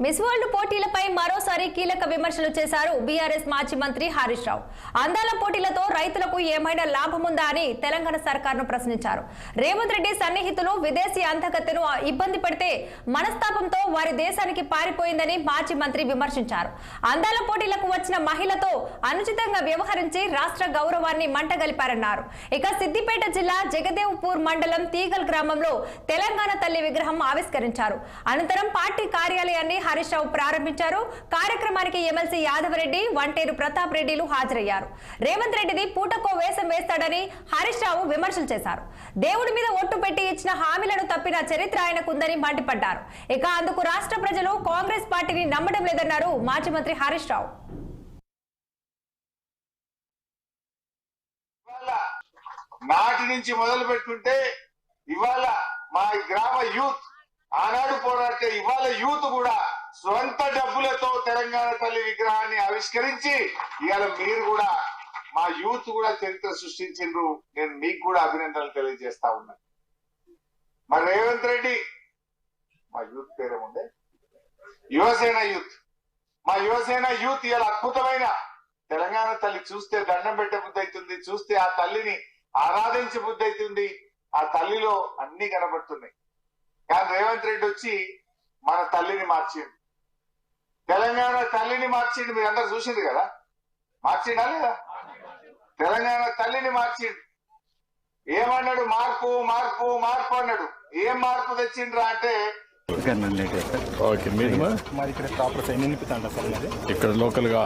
Miss world పోటీలపై మరోసారి కీలక విమర్శలు చేశారు బీఆర్ఎస్ మాజీ మంత్రి హరీష్ రావు. అందాల పోటీలతో రైతులకు ఏమైనా లాభముందా అని తెలంగాణ సర్కార్ను ప్రశ్నించారు. రేవంత్ రెడ్డి సన్నిహితులు విదేశీ అంతకత్తెను ఇబ్బంది పెడితే మనస్తాపంతో వారి దేశానికి పారిపోయిందని మాజీ మంత్రి విమర్శించారు. అందాల పోటీలకు వచ్చిన మహిళతో అనుచితంగా వ్యవహరించి రాష్ట్ర గౌరవాన్ని మంటగలిపారన్నారు. ఇక సిద్దిపేట జిల్లా జగదేవ్పూర్ మండలం తీగల్ గ్రామంలో తెలంగాణ తల్లి విగ్రహం ఆవిష్కరించారు. అనంతరం పార్టీ కార్యాలయాన్ని హరీష్ రావు ప్రారంభించారు. కార్యక్రమానికి ఎమ్మెల్సీ యాదవరెడ్డి, వంటేరు ప్రతాప్ రెడ్డిలు హాజరయ్యారు. రేవంత్ రెడ్డిది పూటకో వేషం వేస్తాడని హరీష్ రావు విమర్శలు చేశారు. దేవుడి మీద ఒట్టు పెట్టి ఇచ్చిన హామీలను తప్పిన చరిత్ర ఆయనకుందని మండిపడ్డారు. ఇక అందుకు రాష్ట్ర ప్రజలు కాంగ్రెస్ పార్టీని నమ్మడం లేదన్నారు మాజీ మంత్రి హరీష్ రావు. నాటి నుంచి మొదలు పెట్టుకుంటే ఇవాళ మా గ్రామ యూత్ ఆనాడు పోరాటే ఇవాళ యూత్ కూడా స్వంత డబ్బులతో తెలంగాణ తల్లి విగ్రహాన్ని ఆవిష్కరించి ఇవాళ మీరు కూడా మా యూత్ కూడా చరిత్ర సృష్టించిండ్రు. నేను మీకు కూడా అభినందనలు తెలియజేస్తా ఉన్నాను. మరి రేవంత్ రెడ్డి మా యూత్ పేరేముండే యువసేన యూత్, మా యువసేన యూత్ ఇవాళ అద్భుతమైన తెలంగాణ తల్లి చూస్తే దండం పెట్టే బుద్ధి అవుతుంది, చూస్తే ఆ తల్లిని ఆరాధించే బుద్ధి అవుతుంది. ఆ తల్లిలో అన్ని కనబడుతున్నాయి. కానీ రేవంత్ రెడ్డి వచ్చి మన తల్లిని మార్చిండు, తెలంగాణ తల్లిని మార్చిండు. మీరు అందరు చూసిండు కదా, మార్చిండా లేదా? తెలంగాణ తల్లిని మార్చిండు. ఏమన్నాడు? మార్పు మార్పు మార్పు అన్నాడు. ఏం మార్పు తెచ్చిండ్రా అంటే ఇక్కడ లోకల్ గా